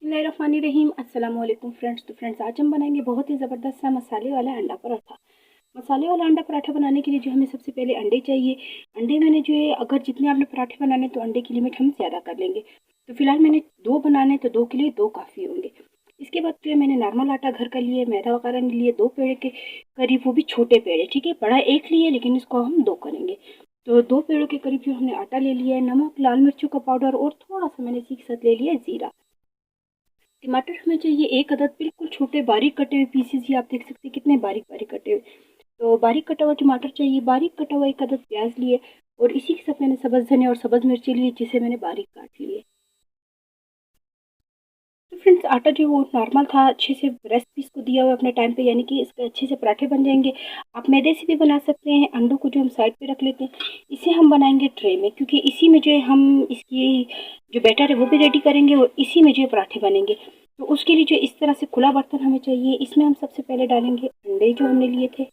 बिस्मिल्लाहिर्रहमानिर्रहीम। अस्सलाम वालेकुम फ्रेंड्स। तो फ्रेंड्स, आज हम बनाएंगे बहुत ही ज़बरदस्त सा मसाले वाला अंडा पराठा। मसाले वाला अंडा पराठा बनाने के लिए जो हमें सबसे पहले अंडे चाहिए। अंडे मैंने जो है, अगर जितने आपने पराठे बनाने तो अंडे की लिमिट हम ज़्यादा कर लेंगे। तो फिलहाल मैंने 2 बनाने, तो 2 के लिए 2 काफ़ी होंगे। इसके बाद जो है मैंने नॉर्मल आटा घर का लिए, मैदा वगैरह नहीं लिए। 2 पेड़े के करीब, वो भी छोटे पेड़े, ठीक है। बड़ा 1 लिए, लेकिन इसको हम 2 करेंगे। तो 2 पेड़ों के करीब जो हमने आटा ले लिया है। नमक, लाल मिर्चों का पाउडर और थोड़ा सा मैंने इसी के साथ ले लिया जीरा। टमाटर हमें चाहिए 1 अदद, बिल्कुल छोटे बारीक कटे हुए पीसेस। ही आप देख सकते हैं कितने बारीक बारीक कटे हुए। तो बारीक कटा हुआ टमाटर चाहिए। बारीक कटा हुआ 1 अदद प्याज लिए, और इसी के साथ मैंने सब्ज़ धनिया और सब्ज़ मिर्ची ली, जिसे मैंने बारीक काट लिए। तो फ्रेंड्स, आटा जो वो नॉर्मल था, अच्छे से रेसिपी इसको दिया हुआ अपने टाइम पे, यानी कि इसके अच्छे से पराठे बन जाएंगे। आप मैदे से भी बना सकते हैं। अंडों को जो हम साइड पे रख लेते हैं, इसे हम बनाएंगे ट्रे में, क्योंकि इसी में जो है हम इसकी जो बैटर है वो भी रेडी करेंगे, और इसी में जो है पराठे बनेंगे। तो उसके लिए जो इस तरह से खुला बर्तन हमें चाहिए। इसमें हम सबसे पहले डालेंगे अंडे जो हमने लिए थे।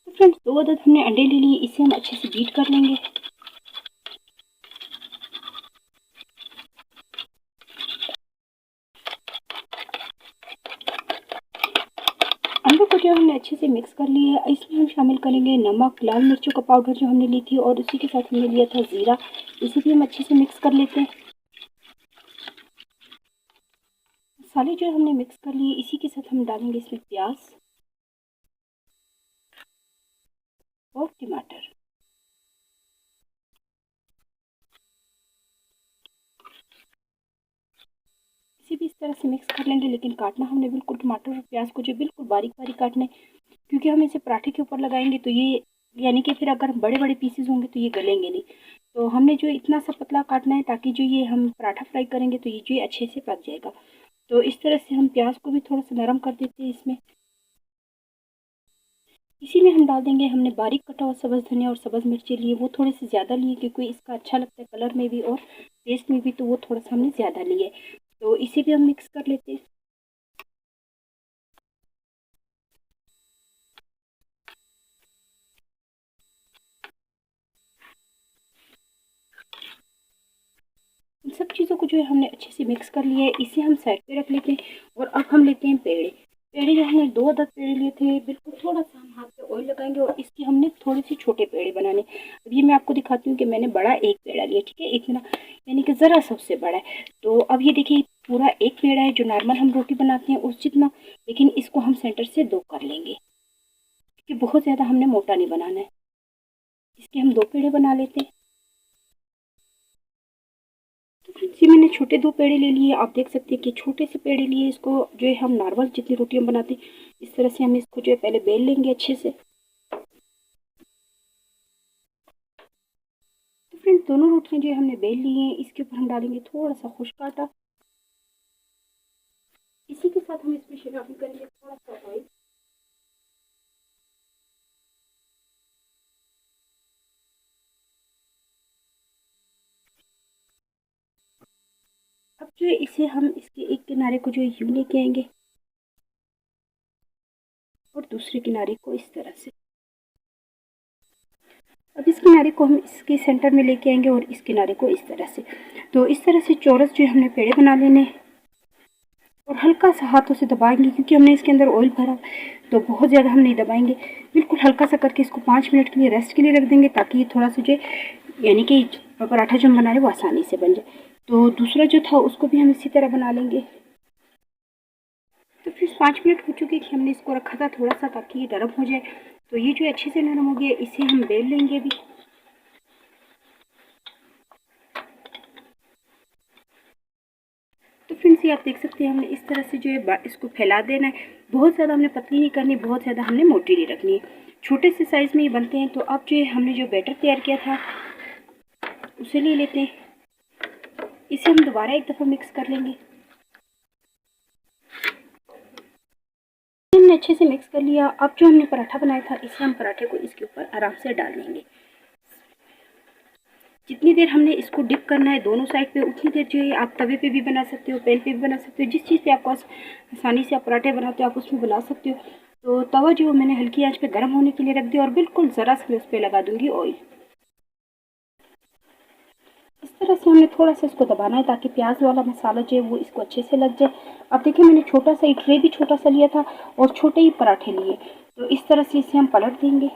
तो फ्रेंड्स, 2 अदद हमने अंडे ले लिए, इसे हम अच्छे से बीट कर लेंगे। अंडों को जो हमने अच्छे से मिक्स कर लिया है, इसमें हम शामिल करेंगे नमक, लाल मिर्चों का पाउडर जो हमने ली थी, और उसी के साथ हमने लिया था ज़ीरा। इसे भी हम अच्छे से मिक्स कर लेते हैं। मसाले जो हमने मिक्स कर लिए, इसी के साथ हम डालेंगे इसमें प्याज और टमाटर। इसे भी इस तरह से मिक्स कर लेंगे, लेकिन काटना हमने बिल्कुल टमाटर और प्याज को जो बिल्कुल बारीक बारीक काटना है, क्योंकि हम इसे पराठे के ऊपर लगाएंगे। तो ये, यानी कि फिर अगर बड़े बड़े पीसेस होंगे तो ये गलेंगे नहीं। तो हमने जो इतना सा पतला काटना है, ताकि जो ये हम पराठा फ्राई करेंगे तो ये जो है अच्छे से पक जाएगा। तो इस तरह से हम प्याज को भी थोड़ा सा नरम कर देते हैं इसमें। इसी में हम डाल देंगे, हमने बारीक कटा हुआ सब्ज़ धनिया और सब्ज़ मिर्ची लिए, वो थोड़े से ज़्यादा लिए, क्योंकि इसका अच्छा लगता है कलर में भी और टेस्ट में भी, तो वो थोड़ा सा हमने ज़्यादा लिए। तो इसे भी हम मिक्स कर लेते हैं। इन सब चीज़ों को जो है हमने अच्छे से मिक्स कर लिया है। इसे हम साइड पे रख लेते हैं, और अब हम लेते हैं पेड़े। पेड़े जो हमने 2 अदद पेड़े लिए थे, बिल्कुल थोड़ा सा हम हाथ पे ऑयल लगाएंगे, और इसके हमने थोड़े से छोटे पेड़े बनाने। अब ये मैं आपको दिखाती हूँ कि मैंने बड़ा 1 पेड़ा लिया, ठीक है, इतना, यानी कि ज़रा सबसे बड़ा है। तो अब ये देखिए, पूरा 1 पेड़ा है, जो नॉर्मल हम रोटी बनाते हैं उस जितना, लेकिन इसको हम सेंटर से 2 कर लेंगे, क्योंकि बहुत ज़्यादा हमने मोटा नहीं बनाना है। इसके हम 2 पेड़े बना लेते हैं। जी, मैंने छोटे 2 पेड़े ले लिए। आप देख सकते हैं कि छोटे से पेड़े लिए। इसको जो है हम नॉर्मल जितनी रोटियां बनाते हैं, इस तरह से हम इसको जो है पहले बेल लेंगे अच्छे से। तो फ्रेंड्स, दोनों रोटियां जो है हमने बेल ली हैं। इसके ऊपर हम डालेंगे थोड़ा सा खुश्क आटा। इसी के साथ हम इसमें शामिल करेंगे थोड़ा सा ऑयल। अब जो है इसे हम इसके एक किनारे को जो है यूं लेके आएंगे, और दूसरे किनारे को इस तरह से। अब इस किनारे को हम इसके सेंटर में लेके आएंगे, और इस किनारे को इस तरह से। तो इस तरह से चौरस जो है हमने पेड़े बना लेने हैं, और हल्का सा हाथों से दबाएंगे, क्योंकि हमने इसके अंदर ऑयल भरा, तो बहुत ज़्यादा हम नहीं दबाएंगे। बिल्कुल हल्का सा करके इसको 5 मिनट के लिए रेस्ट के लिए रख देंगे, ताकि ये थोड़ा सा जो, यानी कि पराठा जो हम बना रहे हैं वो आसानी से बन जाए। तो दूसरा जो था उसको भी हम इसी तरह बना लेंगे। तो फिर 5 मिनट हो चुके कि हमने इसको रखा था थोड़ा सा, ताकि ये नरम हो जाए। तो ये जो अच्छे से नरम हो गया, इसे हम बेल लेंगे अभी। तो फ्रेंड्स, ये आप देख सकते हैं, हमने इस तरह से जो है इसको फैला देना है। बहुत ज़्यादा हमने पतली नहीं करनी, बहुत ज़्यादा हमने मोटी नहीं रखनी है। छोटे से साइज़ में ये बनते हैं। तो अब जो है हमने जो बैटर तैयार किया था उसे ले लेते हैं। इसे हम दोबारा एक दफ़ा मिक्स कर लेंगे। हमने अच्छे से मिक्स कर लिया। अब जो हमने पराठा बनाया था, इसे हम पराठे को इसके ऊपर आराम से डाल देंगे। जितनी देर हमने इसको डिप करना है दोनों साइड पे, उतनी देर जो है आप तवे पे भी बना सकते हो, पैन पे भी बना सकते हो। जिस चीज़ पे आपको आसानी से आप पराठे बनाते हो, आप उसमें बना सकते हो। तो तवा जो मैंने हल्की आंच पे गर्म होने के लिए रख दिया और बिल्कुल ज़रा सा उस पर लगा दूंगी ऑयल। इस तरह से हमने थोड़ा सा इसको दबाना है ताकि प्याज वाला मसाला जो है वो इसको अच्छे से लग जाए। अब देखिए मैंने छोटा सा ट्रे भी छोटा सा लिया था और छोटे ही पराठे लिए, तो इस तरह से इसे हम पलट देंगे।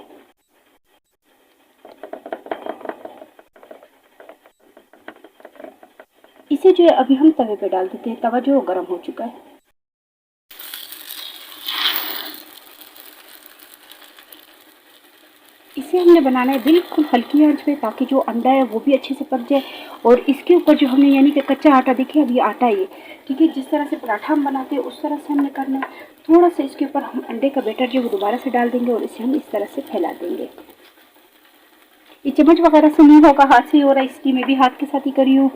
इसे जो है अभी हम तवे पे डाल देते हैं, तवा जो है गर्म हो चुका है। इसे हमने बनाना है बिल्कुल हल्की आंच पे ताकि जो अंडा है वो भी अच्छे से पक जाए। और इसके ऊपर जो हमने यानी कि कच्चा आटा, देखिए अभी आटा है ये, ठीक है, जिस तरह से पराठा हम बनाते हैं उस तरह से हमने करना है। थोड़ा सा इसके ऊपर हम अंडे का बैटर जो वो दोबारा से डाल देंगे और इसे हम इस तरह से फैला देंगे। ये चम्मच वगैरह से नहीं होगा, हाथ से ही हो रहा है, इसकी मैं भी हाथ के साथ ही करी हूँ।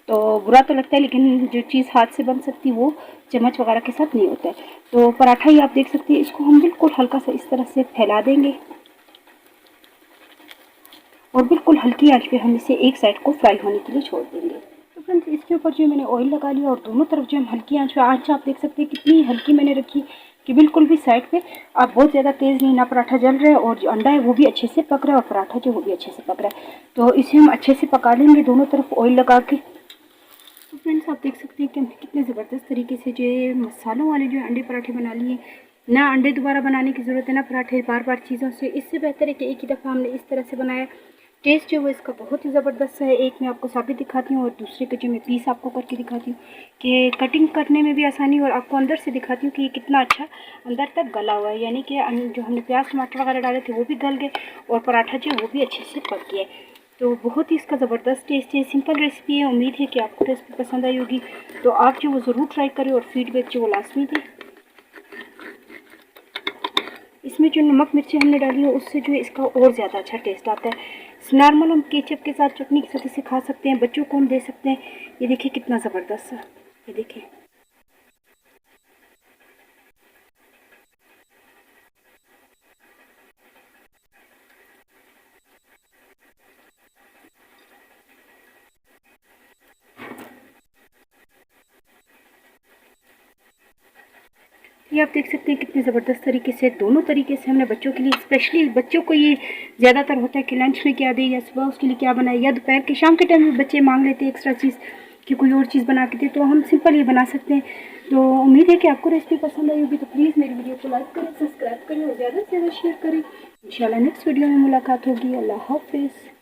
तो बुरा तो लगता है लेकिन जो चीज़ हाथ से बन सकती है वो चम्मच वगैरह के साथ नहीं होता है। तो पराठा ही आप देख सकते हैं, इसको हम बिल्कुल हल्का सा इस तरह से फैला देंगे और बिल्कुल हल्की आंच पे हम इसे एक साइड को फ्राई होने के लिए छोड़ देंगे। तो फ्रेंड्स इसके ऊपर जो मैंने ऑयल लगा लिया और दोनों तरफ जो हम हल्की आंच पे, आंच आप देख सकते हैं कितनी हल्की मैंने रखी कि बिल्कुल भी साइड पे आप बहुत ज़्यादा तेज़ नहीं, ना पराठा जल रहा है और जो अंडा है वो भी अच्छे से पक रहा है और पराठा जो वो भी अच्छे से पक रहा है। तो इसे हम अच्छे से पका लेंगे दोनों तरफ ऑयल लगा के। तो फ्रेंड्स आप देख सकते हैं कि हमने कितने ज़बरदस्त तरीके से जो है मसालों वाले जो अंडे पराठे बना लिए। ना अंडे दोबारा बनाने की ज़रूरत है, ना पराठे बार बार चीज़ों से। इससे बेहतर है कि एक ही दफ़ा हमने इस तरह से बनाया। टेस्ट जो है इसका बहुत ही ज़बरदस्त है। एक मैं आपको साबित दिखाती हूँ और दूसरे के जो मैं पीस आपको करके दिखाती हूँ कि कटिंग करने में भी आसानी, और आपको अंदर से दिखाती हूँ कि ये कितना अच्छा अंदर तक गला हुआ है, यानी कि जो हमने प्याज टमाटर वगैरह डाले थे वो भी गल गए और पराठा जो है वो भी अच्छे से पक गया है। तो बहुत ही इसका ज़बरदस्त टेस्ट है। सिंपल रेसिपी है, उम्मीद है कि आपको रेसिपी पसंद आई होगी। तो आप जो वो ज़रूर ट्राई करें और फीडबैक जो वो लाजमी दें। इसमें जो नमक मिर्ची हमने डाली है उससे जो है इसका और ज़्यादा अच्छा टेस्ट आता है। नॉर्मल हम केचप के साथ, चटनी के साथ इसे खा सकते हैं, बच्चों को हम दे सकते हैं। ये देखिए कितना ज़बरदस्त है, ये देखिए। ये आप देख सकते हैं कितने ज़बरदस्त तरीके से, दोनों तरीके से हमने बच्चों के लिए, स्पेशली बच्चों को ये ज़्यादातर होता है कि लंच में क्या दें या सुबह उसके लिए क्या बनाए या दोपहर के शाम के टाइम में बच्चे मांग लेते हैं एक्स्ट्रा चीज़ कि कोई और चीज़ बना के दे, तो हम सिंपल ये बना सकते हैं। तो उम्मीद है कि आपको रेसिपी पसंद आई होगी। तो प्लीज़ मेरी वीडियो को लाइक करें, सब्सक्राइब करें और ज़्यादा से ज़्यादा शेयर करें। इंशाल्लाह नेक्स्ट वीडियो में मुलाकात होगी। अल्लाह हाफिज़।